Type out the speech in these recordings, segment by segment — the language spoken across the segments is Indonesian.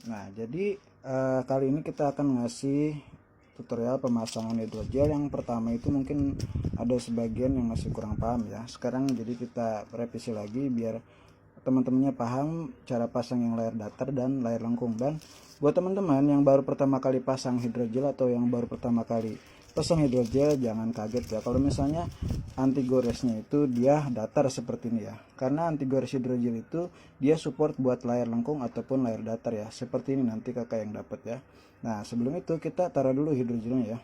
Nah, jadi kali ini kita akan ngasih tutorial pemasangan hidrogel. Yang pertama itu mungkin ada sebagian yang masih kurang paham ya. Sekarang jadi kita revisi lagi biar teman-temannya paham cara pasang yang layar datar dan layar lengkung. Dan buat teman-teman yang baru pertama kali pasang hidrogel atau yang baru pertama kali pasang hidrogel, jangan kaget ya kalau misalnya anti goresnya itu dia datar seperti ini ya, karena anti gores hidrogel itu dia support buat layar lengkung ataupun layar datar ya, seperti ini nanti kakak yang dapat ya. Nah, sebelum itu kita taruh dulu hidrogelnya ya.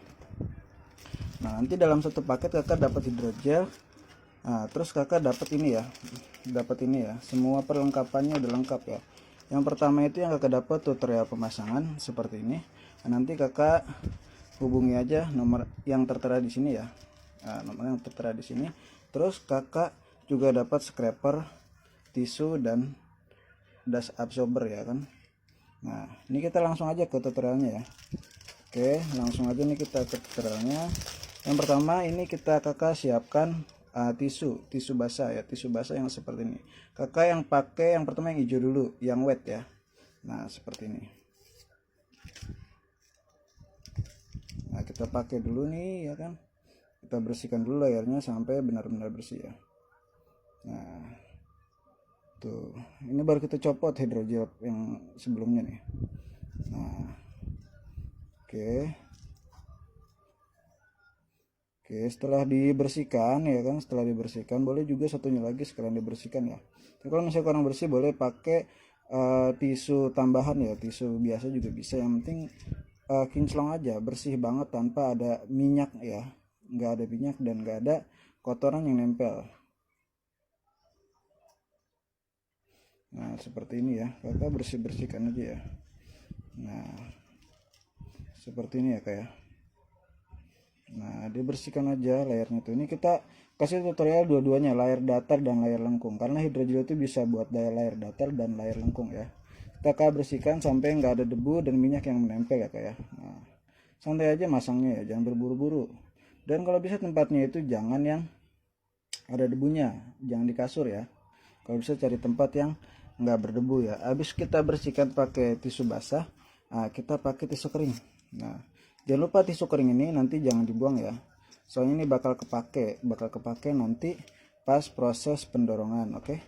Nah, nanti dalam satu paket kakak dapat hidrogel. Nah, terus kakak dapat ini ya, semua perlengkapannya udah lengkap ya. Yang pertama itu yang kakak dapat tutorial pemasangan seperti ini. Nah, nanti kakak hubungi aja nomor yang tertera di sini ya. Nah, nomor yang tertera di sini. Terus kakak juga dapat scraper, tisu, dan dust absorber ya kan. Nah, ini kita langsung aja ke tutorialnya ya. Oke, langsung aja nih kita ke tutorialnya. Yang pertama ini kakak siapkan tisu basah ya, tisu basah yang seperti ini. Kakak yang pakai yang pertama yang hijau dulu, yang wet ya. Nah, seperti ini. Nah, kita pakai dulu nih ya kan. Kita bersihkan dulu layarnya sampai benar-benar bersih ya. Nah, tuh. Ini baru kita copot hidrogel yang sebelumnya nih. Nah, oke. Oke, setelah dibersihkan ya kan, setelah dibersihkan boleh juga satunya lagi sekalian dibersihkan ya. Tapi kalau misalnya kurang bersih boleh pakai tisu tambahan ya, tisu biasa juga bisa. Yang penting kinclong aja, bersih banget tanpa ada minyak ya, nggak ada minyak dan nggak ada kotoran yang nempel. Nah, seperti ini ya, kakak bersihkan aja ya. Nah, seperti ini ya kayak. Nah, dibersihkan aja layarnya tuh. Ini kita kasih tutorial dua-duanya, layar datar dan layar lengkung. Karena hidrogel itu bisa buat layar datar dan layar lengkung ya. Kita bersihkan sampai nggak ada debu dan minyak yang menempel ya kayak. Nah, santai aja masangnya ya, jangan berburu-buru. Dan kalau bisa tempatnya itu jangan yang ada debunya, jangan di kasur ya. Kalau bisa cari tempat yang nggak berdebu ya. Habis kita bersihkan pakai tisu basah, nah, kita pakai tisu kering. Nah, jangan lupa tisu kering ini nanti jangan dibuang ya. Soalnya ini bakal kepake nanti pas proses pendorongan, oke?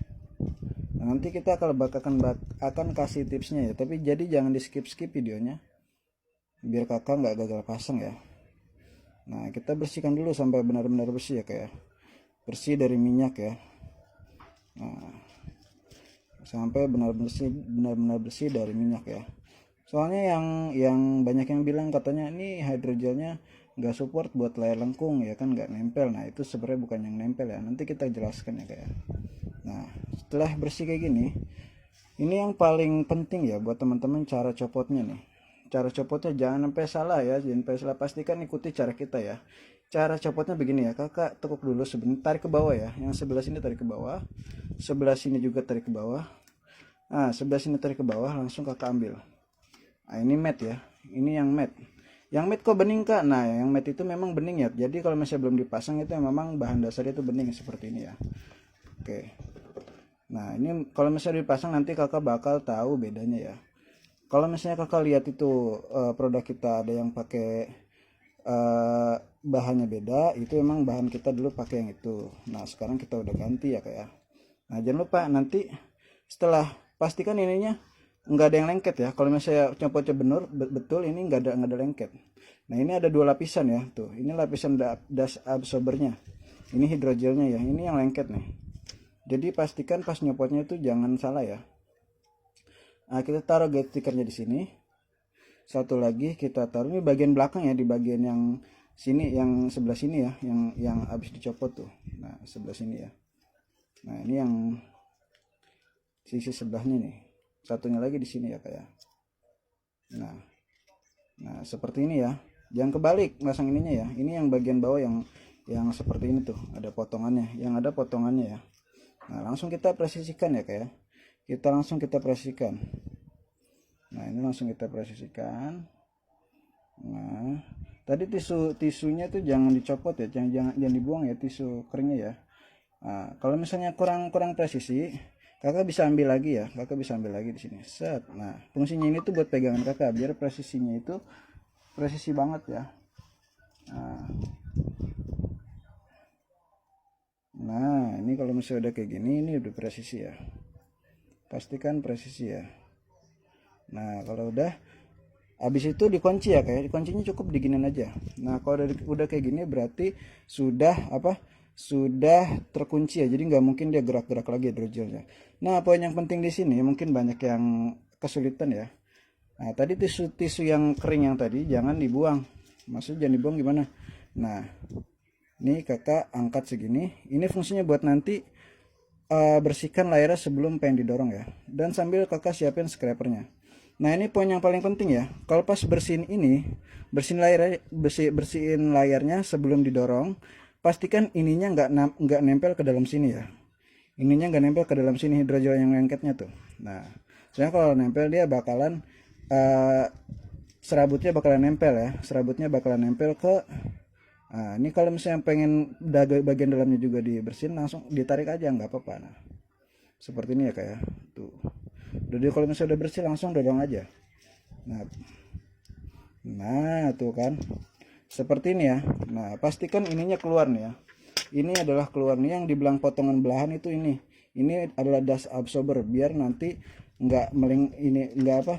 Nah, nanti kita akan kasih tipsnya ya. Tapi jadi jangan di skip videonya, biar kakak nggak gagal pasang ya. Nah, kita bersihkan dulu sampai benar-benar bersih ya kayak. Bersih dari minyak ya. Nah, sampai benar-benar bersih dari minyak ya. Soalnya yang banyak yang bilang katanya ini hidrogelnya nggak support buat layar lengkung ya kan, nggak nempel. Nah, itu sebenarnya bukan yang nempel ya, nanti kita jelaskan ya kayak. Nah, setelah bersih kayak gini, ini yang paling penting ya buat teman-teman, cara copotnya nih. Cara copotnya jangan sampai salah ya, jangan sampai salah, pastikan ikuti cara kita ya. Cara copotnya begini ya, kakak tekuk dulu sebentar, tarik ke bawah ya, yang sebelah sini tarik ke bawah, sebelah sini juga tarik ke bawah. Nah, sebelah sini tarik ke bawah, langsung kakak ambil. Nah, ini mat ya, ini yang mat. Yang mat kok bening kak? Nah, yang mat itu memang bening ya, jadi kalau misalnya belum dipasang itu memang bahan dasarnya itu bening seperti ini ya. Oke. Nah, ini kalau misalnya dipasang nanti kakak bakal tahu bedanya ya. Kalau misalnya kakak lihat itu produk kita ada yang pakai bahannya beda, itu emang bahan kita dulu pakai yang itu. Nah, sekarang kita udah ganti ya kayak. Nah, jangan lupa nanti setelah pastikan ininya nggak ada yang lengket ya. Kalau misalnya copotnya betul ini nggak ada lengket. Nah, ini ada dua lapisan ya tuh. Ini lapisan dust absorbernya. Ini hidrogelnya ya. Ini yang lengket nih. Jadi pastikan pas nyopotnya itu jangan salah ya. Nah, kita taruh gate stickernya di sini. Satu lagi kita taruh ini bagian belakang ya, di bagian yang sini, yang sebelah sini ya, yang habis dicopot tuh. Nah, sebelah sini ya. Nah, ini yang sisi sebelahnya nih. Satunya lagi di sini ya kayak. Nah, nah seperti ini ya. Jangan kebalik masang ininya ya. Ini yang bagian bawah yang seperti ini tuh, ada potongannya, yang ada potongannya ya. Nah, langsung kita presisikan ya kayak. Kita presisikan. Nah, ini langsung kita presisikan. Nah, tadi tisunya tuh jangan dicopot ya, jangan dibuang ya tisu keringnya ya. Nah, kalau misalnya kurang presisi, Kakak bisa ambil lagi ya, kakak bisa ambil lagi di sini, set. Nah, fungsinya ini tuh buat pegangan kakak biar presisinya itu presisi banget ya. Nah, ini kalau misalnya udah kayak gini, ini udah presisi ya, pastikan presisi ya. Nah, kalau habis itu dikunci ya, kayak dikuncinya cukup diginin aja. Nah, kalau udah kayak gini berarti sudah apa? Sudah terkunci ya. Jadi nggak mungkin dia gerak-gerak lagi drojilnya. Nah, poin yang penting di sini mungkin banyak yang kesulitan ya. Nah, tadi tisu-tisu yang kering yang tadi jangan dibuang. Maksudnya jangan dibuang gimana? Nah, ini kakak angkat segini. Ini fungsinya buat nanti bersihkan layarnya sebelum pengen didorong ya. Dan sambil kakak siapin scrapernya. Nah, ini poin yang paling penting ya. Kalau pas bersihin ini, bersihin layarnya sebelum didorong, pastikan ininya nggak nempel ke dalam sini ya. Ininya nggak nempel ke dalam sini, hidrogel yang lengketnya tuh. Nah, soalnya kalau nempel dia bakalan serabutnya bakalan nempel ya. Serabutnya bakalan nempel ke. Nah, ini kalau misalnya pengen bagian dalamnya juga dibersihin, langsung ditarik aja nggak apa-apa. Nah, seperti ini ya kayak tuh. Jadi kalau misalnya udah bersih langsung dorong aja. Nah, tuh kan. Seperti ini ya. Nah, pastikan ininya keluar nih ya. Ini adalah keluar nih, yang dibilang potongan belahan itu ini. Ini adalah dust absorber biar nanti nggak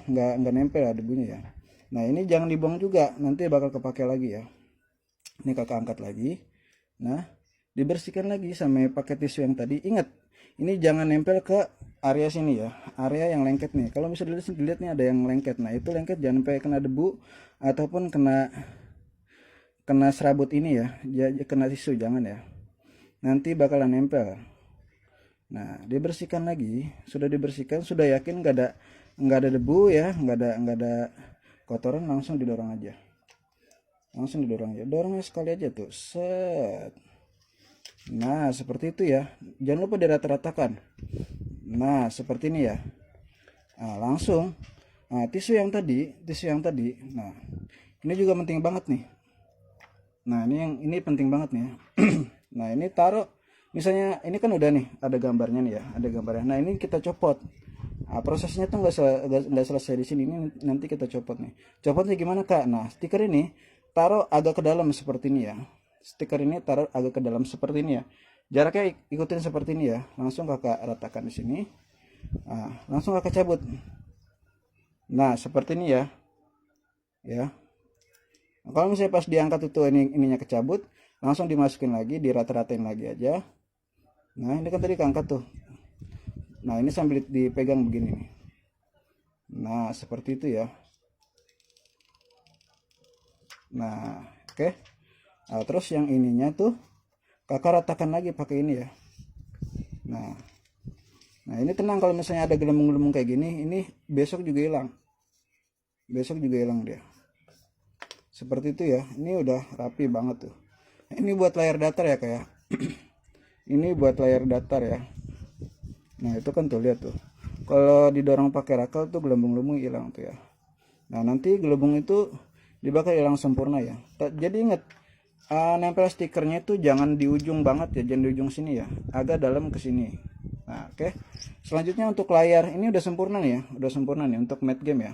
nggak nempel ya debunya ya. Nah, ini jangan dibuang juga, nanti bakal kepake lagi ya. Ini kakak angkat lagi. Nah, dibersihkan lagi sampai pakai tisu yang tadi. Ingat, ini jangan nempel ke area sini ya, area yang lengket nih. Kalau misalnya dilihat nih ada yang lengket. Nah, itu lengket jangan sampai kena debu ataupun kena serabut ini ya, kena tisu jangan ya. Nanti bakalan nempel. Nah, dibersihkan lagi. Sudah dibersihkan, sudah yakin nggak ada debu ya, nggak ada kotoran, langsung didorong aja. Langsung didorong aja. Dorongnya sekali aja tuh. Set. Nah, seperti itu ya. Jangan lupa dirata-ratakan. Nah, seperti ini ya. Nah, langsung. Nah, tisu yang tadi. Nah, ini juga penting banget nih. Nah, ini penting banget nih ya. Nah, ini taruh, misalnya ini kan udah nih, ada gambarnya nih ya, ada gambarnya. Nah, ini kita copot. Nah, prosesnya tuh nggak selesai di sini. Ini nanti kita copot nih. Copotnya gimana kak? Nah, stiker ini taruh agak ke dalam seperti ini ya. Stiker ini taruh agak ke dalam seperti ini ya. Jaraknya ikutin seperti ini ya. Langsung kakak ratakan di sini. Nah, langsung kakak cabut. Nah, seperti ini ya. Ya. Nah, kalau misalnya pas diangkat itu ininya kecabut, langsung dimasukin lagi, dirata-ratain lagi aja. Nah, ini kan tadi keangkat tuh. Nah, ini sambil dipegang begini nih. Nah, seperti itu ya. Nah, oke. Nah, terus yang ininya tuh kakak ratakan lagi pakai ini ya. Nah, ini tenang, kalau misalnya ada gelembung-gelembung kayak gini, ini besok juga hilang. Besok juga hilang dia. Seperti itu ya. Ini udah rapi banget tuh. Ini buat layar datar ya kayak. Ini buat layar datar ya. Nah, itu kan tuh lihat tuh. Kalau didorong pakai rakel tuh gelembung-gelembung hilang tuh ya. Nah, nanti gelembung itu dibakar hilang sempurna ya. Jadi ingat, nempel stikernya itu jangan di ujung banget ya, jangan di ujung sini ya, agak dalam ke sini. Nah, oke. Selanjutnya untuk layar ini udah sempurna nih ya, udah sempurna nih untuk matte game ya.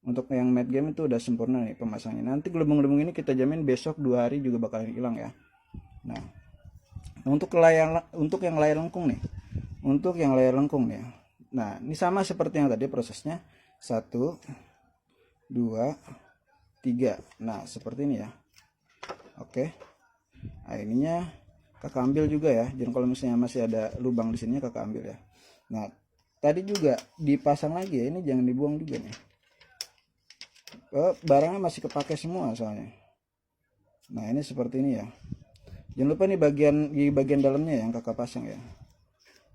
Untuk yang matte game itu udah sempurna nih pemasangnya. Nanti gelembung-gelembung ini kita jamin besok 2 hari juga bakalan hilang ya. Nah, untuk yang layar lengkung nih. Untuk yang layar lengkung nih ya. Nah, ini sama seperti yang tadi prosesnya. 1 2 3. Nah, seperti ini ya. Oke. Nah, ininya kakak ambil juga ya. Jangan, kalau misalnya masih ada lubang di sini kakak ambil ya. Nah, tadi juga dipasang lagi ya. Ini jangan dibuang juga nih. Barangnya masih kepake semua soalnya. Nah, ini seperti ini ya. Jangan lupa nih di bagian dalamnya yang kakak pasang ya.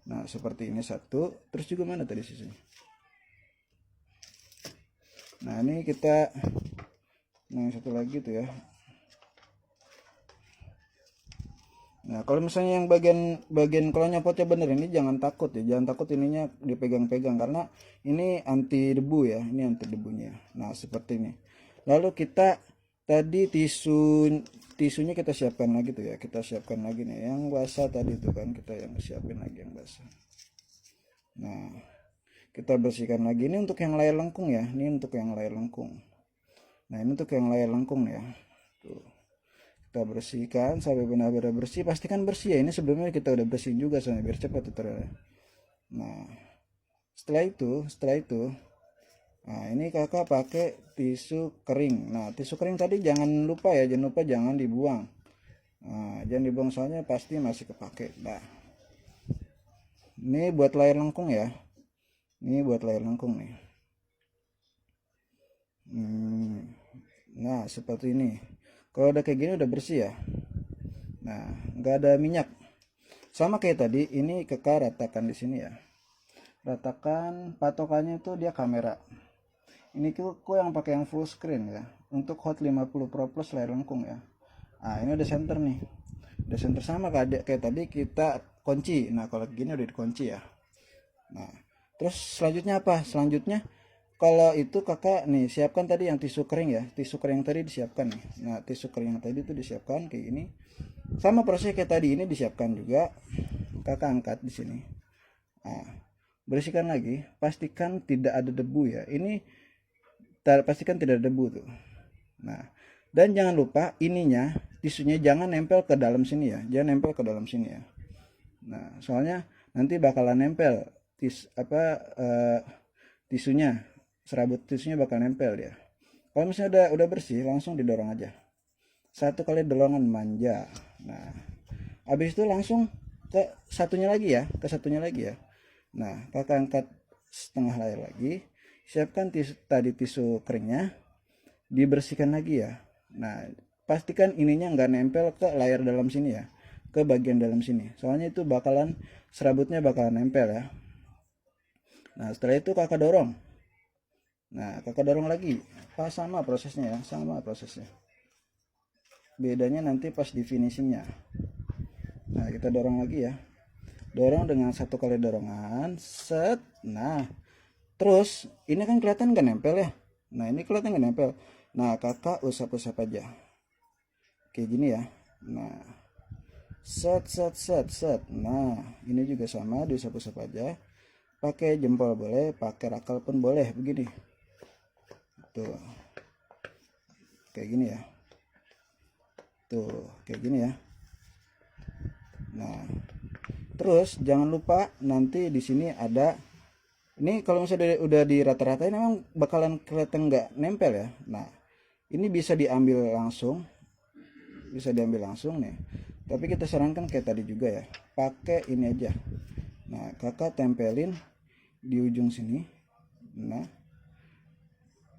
Nah, seperti ini satu. Terus juga mana tadi sisanya? Nah, ini kita, nah satu lagi tuh ya. Nah, kalau misalnya yang bagian kalau nyopotnya bener, ini jangan takut ya, jangan takut ininya dipegang-pegang karena ini anti debu ya, ini anti debunya. Nah, seperti ini. Lalu kita tadi tisunya kita siapkan lagi tuh ya, kita siapkan lagi nih yang basah tadi tuh kan, kita yang siapin lagi yang basah. Nah, kita bersihkan lagi. Ini untuk yang layar lengkung ya. Ini untuk yang layar lengkung. Nah, ini untuk yang layar lengkung ya. Tuh. Kita bersihkan sampai benar-benar bersih. Pastikan bersih ya. Ini sebelumnya kita udah bersihin juga soalnya biar cepat tutorialnya. Nah, setelah itu, nah ini kakak pakai tisu kering. Nah, tisu kering tadi jangan lupa ya, jangan dibuang. Nah, jangan dibuang soalnya pasti masih kepake. Nah, ini buat layar lengkung ya. Ini buat layar lengkung nih. Nah, seperti ini. Kalau udah kayak gini udah bersih ya. Nah, nggak ada minyak. Sama kayak tadi, ini kakak ratakan di sini ya. Ratakan, patokannya itu dia kamera. Ini aku yang pakai yang full screen ya. Untuk Hot 50 Pro Plus layar lengkung ya. Nah, ini udah center nih. Udah center sama kayak tadi kita kunci. Nah, kalau gini udah dikunci ya. Nah, terus selanjutnya apa? Selanjutnya kalau itu kakak nih siapkan tadi yang tisu kering ya. Tisu kering tadi disiapkan nih. Nah, tisu kering yang tadi itu disiapkan kayak gini. Sama proses kayak tadi ini disiapkan juga. Kakak angkat di sini. Nah, bersihkan lagi. Pastikan tidak ada debu ya. Ini pastikan tidak ada debu tuh. Nah, dan jangan lupa ininya tisunya jangan nempel ke dalam sini ya. Jangan nempel ke dalam sini ya. Nah, soalnya nanti bakalan nempel tisunya, serabut tisunya bakal nempel dia. Kalau misalnya udah bersih, langsung didorong aja. 1 kali dorongan manja. Nah, habis itu langsung ke satunya lagi ya. Nah, kakak angkat setengah layar lagi. Siapkan tisu keringnya, dibersihkan lagi ya. Nah, pastikan ininya nggak nempel ke layar dalam sini ya, ke bagian dalam sini. Soalnya itu serabutnya bakalan nempel ya. Nah, setelah itu kakak dorong. Nah, kakak dorong lagi. Sama prosesnya ya, sama prosesnya. Bedanya nanti pas di finishingnya. Nah, kita dorong lagi ya. Dorong dengan 1 kali dorongan. Set. Nah, terus ini kan kelihatan nggak nempel ya. Nah, ini kelihatan nggak nempel. Nah, kakak usap-usap aja. Kayak gini ya. Nah, set. Nah, ini juga sama, diusap-usap aja. Pakai jempol boleh, pakai rakal pun boleh, begini. Tuh. Kayak gini ya. Tuh, kayak gini ya. Nah, terus jangan lupa nanti di sini ada ini kalau misalnya udah di rata-ratain memang bakalan kelihatan nggak nempel ya. Nah, ini bisa diambil langsung nih. Tapi kita sarankan kayak tadi juga ya, pakai ini aja. Nah, kakak tempelin di ujung sini. Nah,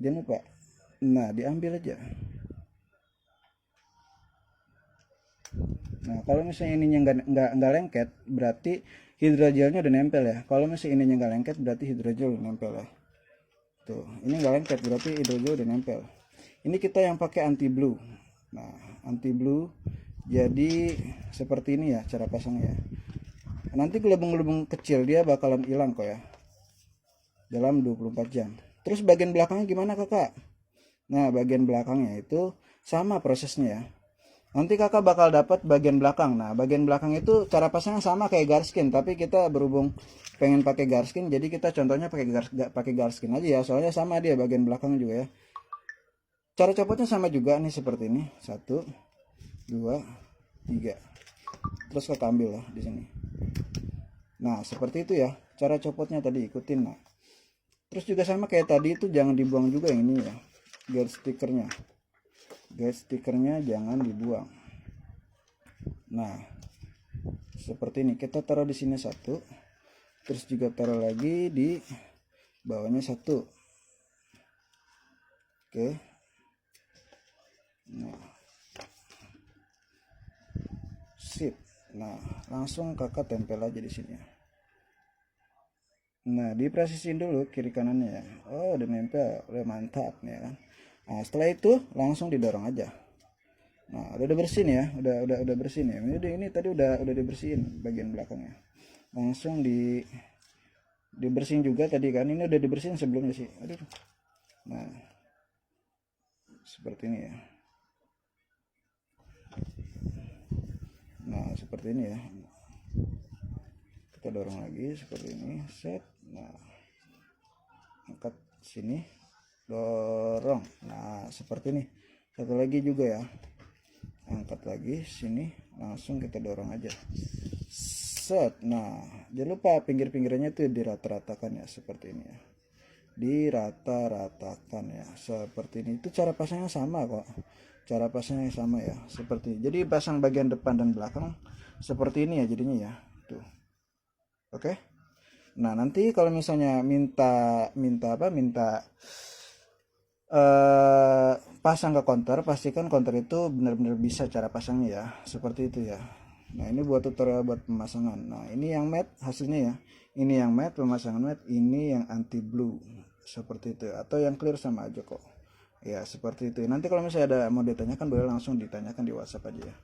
jangan lupa. Nah, diambil aja. Nah, kalau misalnya ininya nggak lengket, berarti hidrogelnya udah nempel ya. Kalau misalnya ininya nggak lengket, berarti hidrogel udah nempel ya. Tuh, ini nggak lengket, berarti hidrogel udah nempel. Ini kita yang pakai anti blue. Nah, anti blue jadi seperti ini ya cara pasangnya. Nanti gelembung-gelembung kecil dia bakalan hilang kok ya dalam 24 jam. Terus bagian belakangnya gimana kakak? Nah, bagian belakangnya itu sama prosesnya ya. Nanti kakak bakal dapat bagian belakang. Nah, bagian belakang itu cara pasangnya sama kayak garskin, tapi kita berhubung pengen pakai garskin, jadi kita contohnya pakai garskin aja ya. Soalnya sama dia bagian belakang juga ya. Cara copotnya sama juga nih seperti ini. 1, 2, 3. Terus kakak ambil lah di sini. Nah, seperti itu ya. Cara copotnya tadi ikutin. Nah, terus juga sama kayak tadi itu jangan dibuang juga yang ini ya. Guide stikernya jangan dibuang. Nah, seperti ini kita taruh di sini 1, terus juga taruh lagi di bawahnya 1. Oke. Nah, sip. Nah, langsung kakak tempel aja di sini. Nah, dipresisin dulu kiri kanannya. Oh, udah nempel, udah mantap nih kan. Nah, setelah itu langsung didorong aja. Nah, udah bersihin ya, udah bersihin ya. Ini tadi udah dibersihin bagian belakangnya. Langsung dibersihin juga tadi kan. Ini udah dibersihin sebelumnya sih. Aduh. Nah, seperti ini ya. Nah, seperti ini ya. kita dorong lagi seperti ini, set. Nah, angkat sini, dorong. Nah, seperti ini. Satu lagi juga ya, angkat lagi sini, langsung kita dorong aja, set. Nah, jangan lupa pinggir-pinggirnya tuh dirata-ratakan ya, seperti ini ya, dirata-ratakan ya, seperti ini. Itu cara pasangnya sama kok, cara pasangnya sama ya, seperti ini. Jadi pasang bagian depan dan belakang seperti ini ya jadinya ya, tuh. Oke. Nah, nanti kalau misalnya minta pasang ke counter, pastikan counter itu benar-benar bisa cara pasangnya ya, seperti itu ya. Nah, ini buat tutorial buat pemasangan. Nah, ini yang matte hasilnya ya, ini yang matte, pemasangan matte, ini yang anti blue, seperti itu, atau yang clear sama aja kok ya, seperti itu. Nanti kalau misalnya ada mau ditanyakan boleh langsung ditanyakan di WhatsApp aja ya.